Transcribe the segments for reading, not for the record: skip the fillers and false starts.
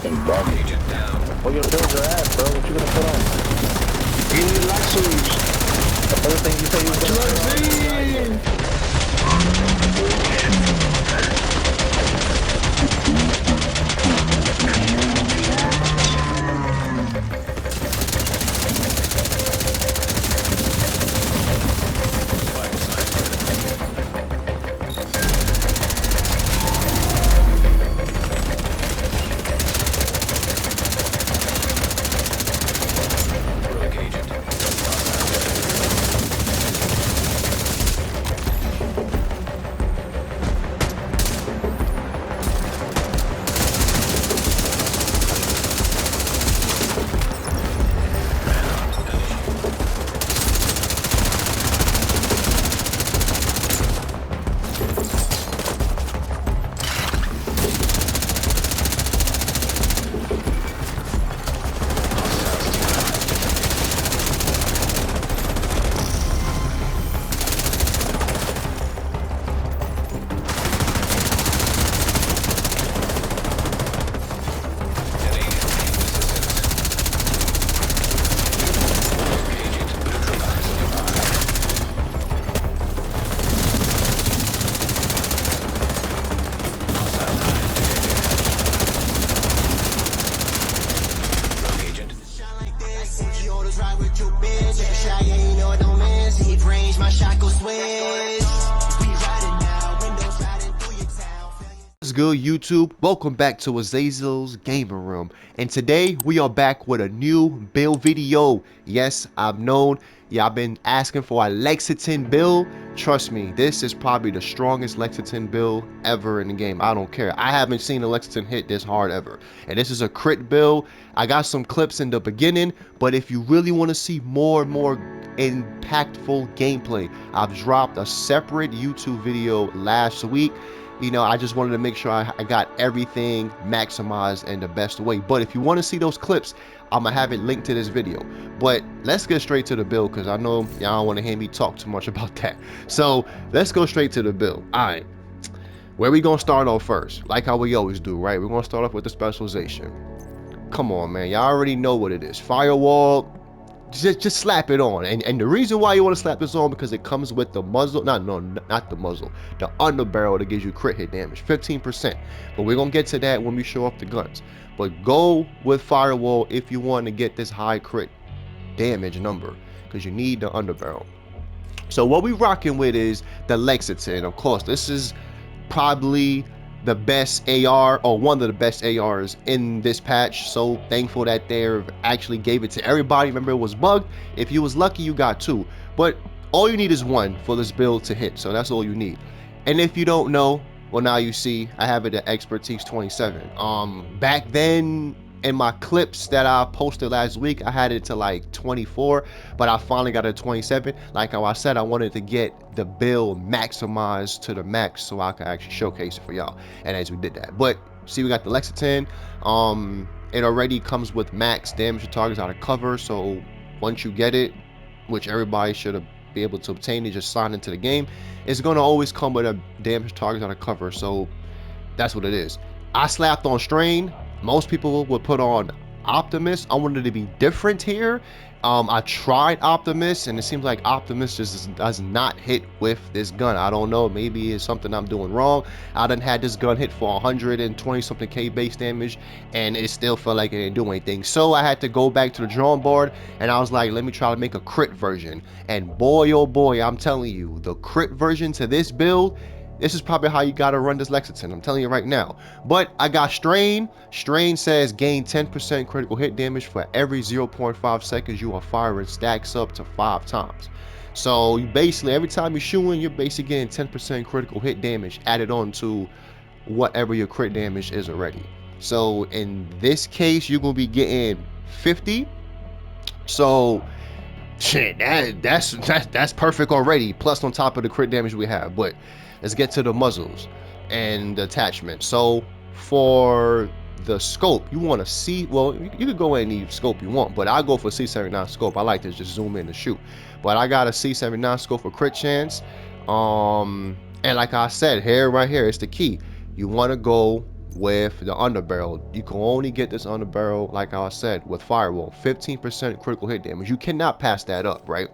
Agent down. Well, your bills are ass, bro. What you gonna put on? You need luxuries. The other thing you say you was gonna put What's good, YouTube? Welcome back to Azazel's Gamer Room, and today we are back with a new build video. Yes, I've known y'all been asking for a Lexington build. Trust me, this is probably the strongest Lexington build ever in the game. I don't care. I haven't seen a Lexington hit this hard ever, and this is a crit build. I got some clips in the beginning, but if you really want to see more and more impactful gameplay, I've dropped a separate YouTube video last week. You know, I just wanted to make sure I got everything maximized in the best way. But if you want to see those clips, I'm gonna have it linked to this video. But let's get straight to the build, because I know y'all don't want to hear me talk too much about that. So let's go straight to the build. All right, where we gonna start off first? Like how we always do, right? We're gonna start off with the specialization. Come on, man, y'all already know what it is. Firewall. Just slap it on, and the reason why you want to slap this on, because it comes with the muzzle, not the muzzle, the underbarrel that gives you crit hit damage, 15%. But we're gonna get to that when we show off the guns. But go with firewall if you want to get this high crit damage number, because you need the underbarrel. So what we rocking with is the Lexington. Of course, this is probably the best AR, or one of the best ARs in this patch. So thankful that they actually gave it to everybody. Remember, it was bugged. If you was lucky, you got two, but all you need is one for this build to hit. So that's all you need. And if you don't know, well, now you see I have it at expertise 27. Back then in my clips that I posted last week, I had it to like 24, but I finally got it to 27. Like how I said, I wanted to get the build maximized to the max so I could actually showcase it for y'all, and as we did that. But see, we got the Lexington. It already comes with max damage to targets out of cover, so once you get it, which everybody should be able to obtain it, just sign into the game, it's going to always come with a damage targets out of cover. So that's what it is. I slapped on strain. Most people would put on Optimus. I wanted to be different here. I tried Optimus, and it seems like Optimus just does not hit with this gun. I don't know, maybe it's something I'm doing wrong. I done had this gun hit for 120 something K base damage, and it still felt like it didn't do anything. So I had to go back to the drawing board, and I was like, let me try to make a crit version. And boy, oh boy, I'm telling you, the crit version to this build, this is probably how you gotta run this Lexington, I'm telling you right now. But I got strain. Strain says gain 10% critical hit damage for every 0.5 seconds you are firing, stacks up to 5 times. So you basically, every time you're shooting, you're basically getting 10% critical hit damage added on to whatever your crit damage is already. So in this case, you're gonna be getting 50. So shit, that's perfect already, plus on top of the crit damage we have. But let's get to the muzzles and the attachment. So for the scope, you want to see, well, you could go any scope you want, but I go for C79 scope. I like to just zoom in and shoot, but I got a C79 scope for crit chance. And like I said, here, right here is the key. You want to go with the underbarrel. You can only get this underbarrel, like I said, with firewall, 15% critical hit damage. You cannot pass that up, right?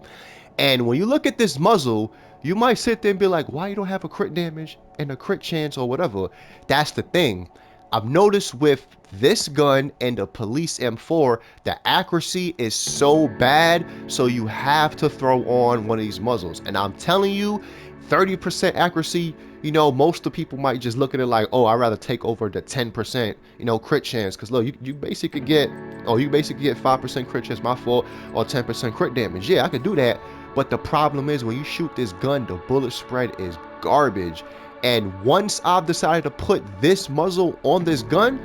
And when you look at this muzzle, you might sit there and be like, why you don't have a crit damage and a crit chance or whatever? That's the thing. I've noticed with this gun and the police M4, the accuracy is so bad, so you have to throw on one of these muzzles. And I'm telling you, 30% accuracy, you know, most of the people might just look at it like, oh, I'd rather take over the 10%, you know, crit chance. Because look, you basically get, oh, you basically get 5% crit chance, my fault, or 10% crit damage. Yeah, I could do that. But the problem is when you shoot this gun, the bullet spread is garbage. And once I've decided to put this muzzle on this gun,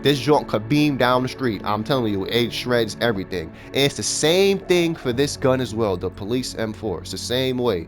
this joint could beam down the street. I'm telling you, it shreds everything. And it's the same thing for this gun as well, the police M4. It's the same way.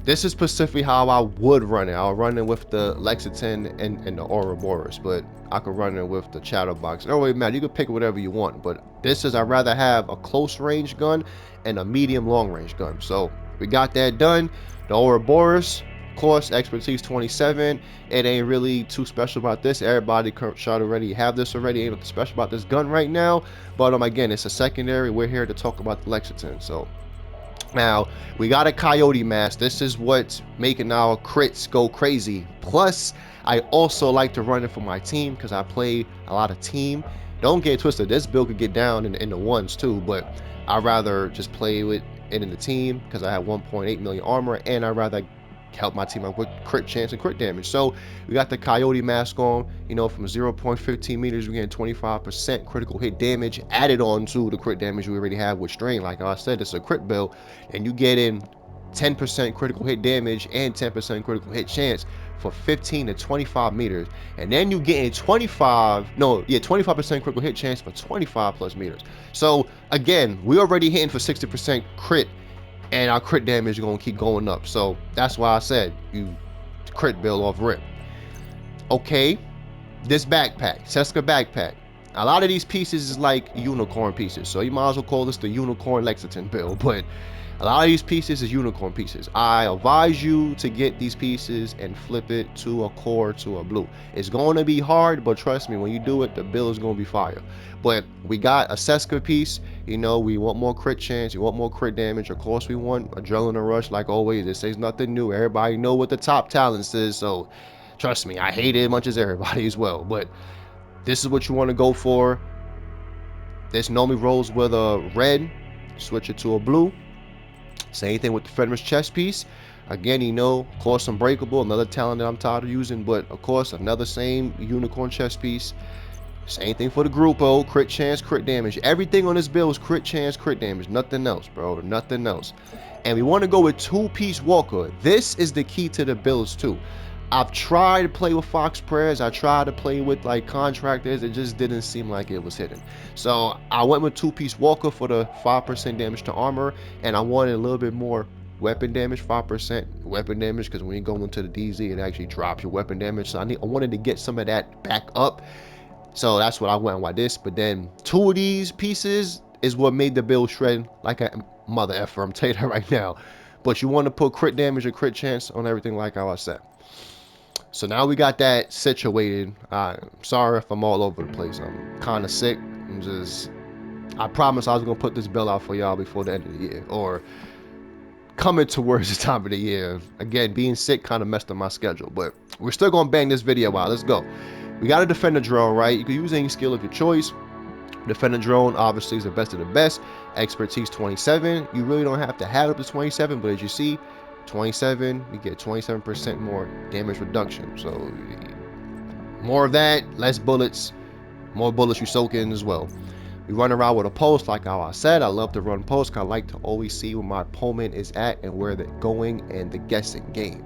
This is specifically how I would run it. I'll run it with the Lexington and the Ouroboros, but I could run it with the Chatterbox. It don't really matter. You can pick whatever you want, but this is, I'd rather have a close range gun and a medium long range gun. So we got that done. The Ouroboros, of course, expertise 27. It ain't really too special about this. Everybody should already have this already. Ain't nothing special about this gun right now. But again, it's a secondary. We're here to talk about the Lexington. So now we got a coyote mask. This is what's making our crits go crazy. Plus, I also like to run it for my team because I play a lot of team. Don't get twisted, this build could get down in the ones too, but I'd rather just play with it in the team because I have 1.8 million armor, and I'd rather help my team out with crit chance and crit damage. So we got the coyote mask on, you know, from 0.15 meters we get 25% critical hit damage added on to the crit damage we already have with strain. Like I said, it's a crit build, and you get in 10% critical hit damage and 10% critical hit chance for 15 to 25 meters, and then you get in 25% critical hit chance for 25 plus meters. So again, we already hitting for 60% crit, and our crit damage is going to keep going up. So that's why I said you crit build off rip. Okay, this backpack, Seska backpack, a lot of these pieces is like unicorn pieces, so you might as well call this the unicorn Lexington build. But a lot of these pieces is unicorn pieces. I advise you to get these pieces and flip it to a core, to a blue. It's going to be hard, but trust me, when you do it, the build is going to be fire. But we got a Seska piece. You know, we want more crit chance, you want more crit damage. Of course, we want adrenaline rush like always. This says nothing new. Everybody know what the top talents is, so trust me, I hate it as much as everybody as well. But this is what you want to go for. This normally rolls with a red, switch it to a blue. Same thing with the Fenris chest piece. Again, you know, of course, Unbreakable, another talent that I'm tired of using, but of course, another same unicorn chest piece. Same thing for the Grupo, crit chance, crit damage. Everything on this build is crit chance, crit damage. Nothing else, bro. Nothing else. And we want to go with two-piece Walker. This is the key to the builds too. I've tried to play with Fox Prayers. I tried to play with like contractors. It just didn't seem like it was hitting. So I went with two-piece Walker for the 5% damage to armor, and I wanted a little bit more weapon damage, 5% weapon damage, because when you go into the DZ, it actually drops your weapon damage. So I wanted to get some of that back up. So that's what I went with this. But then two of these pieces is what made the build shred like a mother effer. I'm telling you that right now. But you want to put crit damage and crit chance on everything like how I said. So now we got that situated. I'm sorry if I'm all over the place. I'm kind of sick. I promised I was going to put this build out for y'all before the end of the year, or coming towards the time of the year. Again, being sick kind of messed up my schedule, but we're still going to bang this video out. Let's go. We got to defend the drone, right? You can use any skill of your choice. Defend the drone obviously is the best of the best. Expertise 27. You really don't have to have up to 27, but as you see, 27, you get 27% more damage reduction. So more of that, less bullets, more bullets you soak in as well. We run around with a pulse, like how I said. I love to run pulse, because I like to always see where my opponent is at and where they're going, and the guessing game.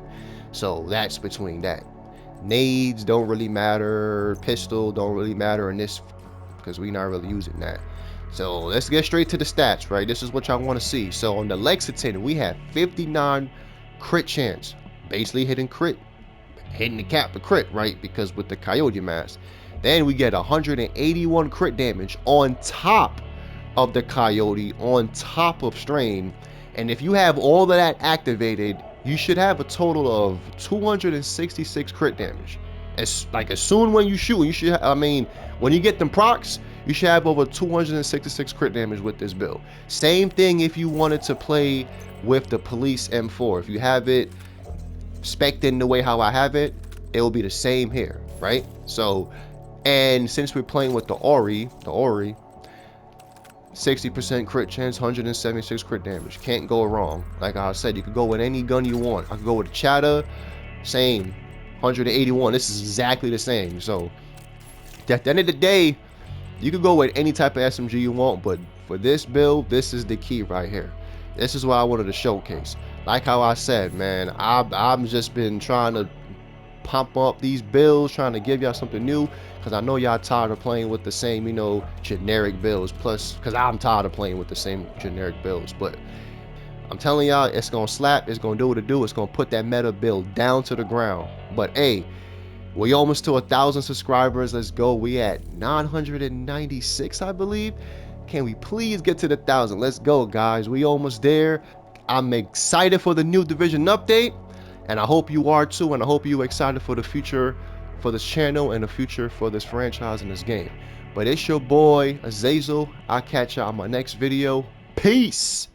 So that's between that. Nades don't really matter, pistol don't really matter in this, because we're not really using that. So let's get straight to the stats, right? This is what y'all want to see. So on the Lexington, we have 59 crit chance, basically hitting the cap for crit, right? Because with the coyote mask, then we get 181 crit damage on top of the coyote, on top of strain. And if you have all of that activated, you should have a total of 266 crit damage. as soon when you shoot, you should. I mean, when you get them procs, you should have over 266 crit damage with this build. Same thing if you wanted to play with the police M4. If you have it spec'd in the way how I have it, it will be the same here, right? So, and since we're playing with the Ori, 60% crit chance, 176 crit damage. Can't go wrong. Like I said, you could go with any gun you want. I could go with a Chatter, same, 181. This is exactly the same. So, at the end of the day, you could go with any type of SMG you want, but for this build, this is the key right here. This is what I wanted to showcase. Like how I said, man, I've just been trying to pump up these builds, trying to give y'all something new, because I know y'all tired of playing with the same, you know, generic builds. Plus, because I'm tired of playing with the same generic builds. But I'm telling y'all, it's gonna slap, it's gonna do what it do, it's gonna put that meta build down to the ground. But hey, we almost to 1,000 subscribers. Let's go. We at 996, I believe. Can we please get to the 1,000? Let's go, guys. We almost there. I'm excited for the new division update, and I hope you are too, and I hope you excited for the future for this channel and the future for this franchise and this game. But it's your boy Azazel. I'll catch y'all on my next video. Peace.